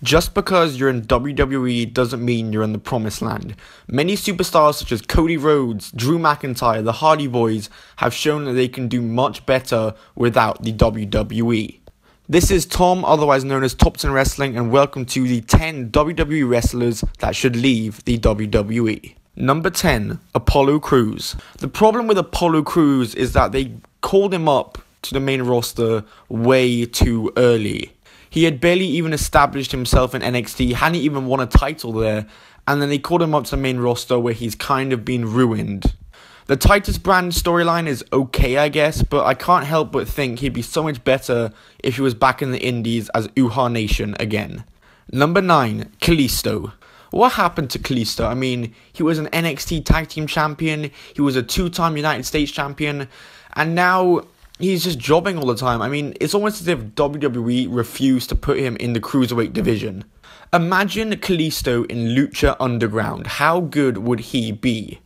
Just because you're in WWE doesn't mean you're in the promised land. Many superstars such as Cody Rhodes, Drew McIntyre, the Hardy Boys have shown that they can do much better without the WWE. This is Tom, otherwise known as Top 10 Wrestling, and welcome to the 10 WWE wrestlers that should leave the WWE. Number 10, Apollo Crews. The problem with Apollo Crews is that they called him up to the main roster way too early. He had barely even established himself in NXT, hadn't even won a title there, and then they called him up to the main roster where he's kind of been ruined. The Titus Brand storyline is okay, I guess, but I can't help but think he'd be so much better if he was back in the Indies as Uhaa Nation again. Number 9, Kalisto. What happened to Kalisto? I mean, he was an NXT Tag Team Champion, he was a 2-time United States Champion, and now he's just jobbing all the time. I mean, it's almost as if WWE refused to put him in the Cruiserweight division. Imagine Kalisto in Lucha Underground. How good would he be?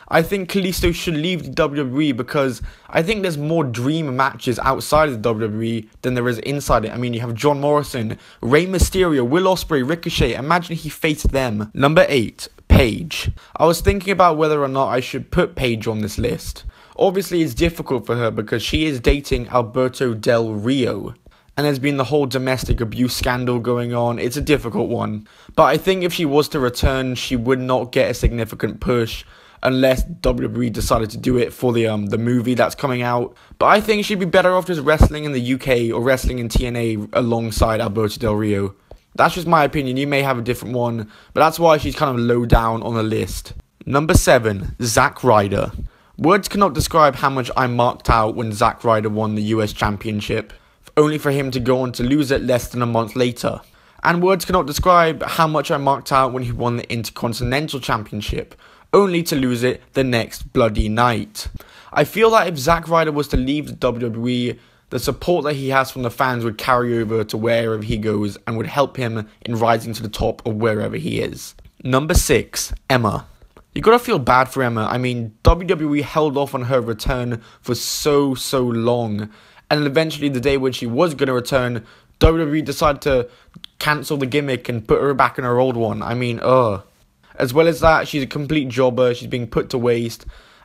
I think Kalisto should leave the WWE because I think there's more dream matches outside of the WWE than there is inside it. I mean, you have John Morrison, Rey Mysterio, Will Ospreay, Ricochet. Imagine he faced them. Number 8, Paige. I was thinking about whether or not I should put Paige on this list. Obviously, it's difficult for her because she is dating Alberto Del Rio. And there's been the whole domestic abuse scandal going on. It's a difficult one. But I think if she was to return, she would not get a significant push unless WWE decided to do it for the movie that's coming out. But I think she'd be better off just wrestling in the UK or wrestling in TNA alongside Alberto Del Rio. That's just my opinion. You may have a different one. But that's why she's kind of low down on the list. Number 7, Zack Ryder. Words cannot describe how much I marked out when Zack Ryder won the US Championship, only for him to go on to lose it less than a month later. And words cannot describe how much I marked out when he won the Intercontinental Championship, only to lose it the next bloody night. I feel that if Zack Ryder was to leave the WWE, the support that he has from the fans would carry over to wherever he goes and would help him in rising to the top of wherever he is. Number 6, Emma. You gotta feel bad for Emma. I mean, WWE held off on her return for so long. And eventually, the day when she was gonna return, WWE decided to cancel the gimmick and put her back in her old one. I mean, As well as that, she's a complete jobber. She's being put to waste.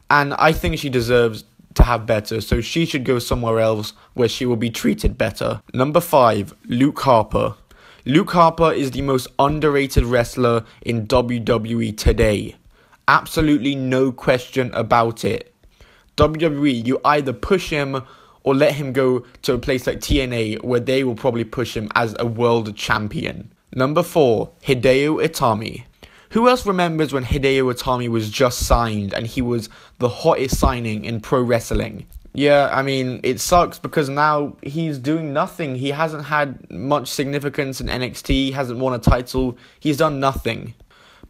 And I think she deserves to have better. So she should go somewhere else where she will be treated better. Number 5, Luke Harper. Luke Harper is the most underrated wrestler in WWE today. Absolutely no question about it. WWE, you either push him or let him go to a place like TNA where they will probably push him as a world champion. Number 4, Hideo Itami. Who else remembers when Hideo Itami was just signed and he was the hottest signing in pro wrestling? Yeah, I mean, it sucks because now he's doing nothing. He hasn't had much significance in NXT, he hasn't won a title, he's done nothing.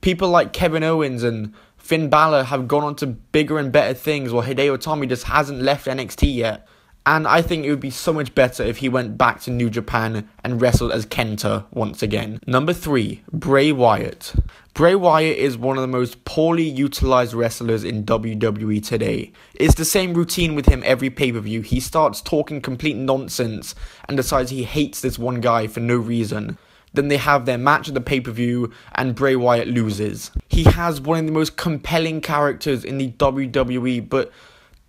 People like Kevin Owens and Finn Balor have gone on to bigger and better things, while Hideo Itami just hasn't left NXT yet. And I think it would be so much better if he went back to New Japan and wrestled as Kenta once again. Number 3, Bray Wyatt. Bray Wyatt is one of the most poorly utilized wrestlers in WWE today. It's the same routine with him every pay-per-view. He starts talking complete nonsense and decides he hates this one guy for no reason. Then they have their match at the pay-per-view and Bray Wyatt loses. He has one of the most compelling characters in the WWE, but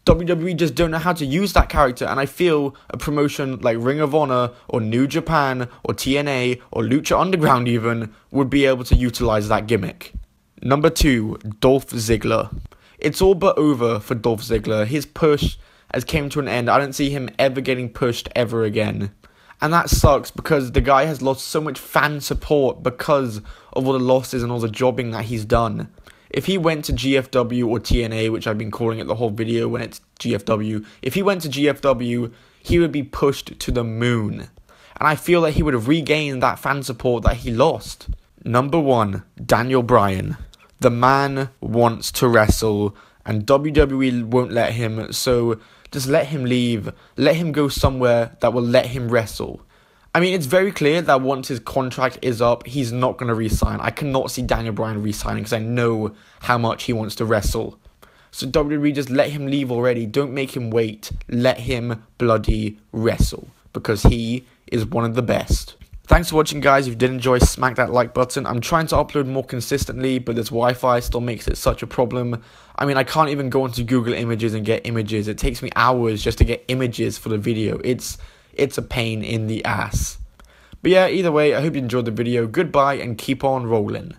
WWE just don't know how to use that character, and I feel a promotion like Ring of Honor or New Japan or TNA or Lucha Underground even would be able to utilize that gimmick. Number 2, Dolph Ziggler. It's all but over for Dolph Ziggler. His push has came to an end. I don't see him ever getting pushed ever again. And that sucks because the guy has lost so much fan support because of all the losses and all the jobbing that he's done. If he went to GFW or TNA, which I've been calling it the whole video when it's GFW, if he went to GFW, he would be pushed to the moon. And I feel that he would have regained that fan support that he lost. Number 1, Daniel Bryan. The man wants to wrestle and WWE won't let him, so just let him leave. Let him go somewhere that will let him wrestle. I mean, it's very clear that once his contract is up, he's not going to re-sign. I cannot see Daniel Bryan re-signing because I know how much he wants to wrestle. So WWE, just let him leave already. Don't make him wait. Let him bloody wrestle because he is one of the best. Thanks for watching, guys. If you did enjoy, smack that like button. I'm trying to upload more consistently, but this Wi-Fi still makes it such a problem. I mean, I can't even go into Google Images and get images. It takes me hours just to get images for the video. It's a pain in the ass. But yeah, either way, I hope you enjoyed the video. Goodbye and keep on rolling.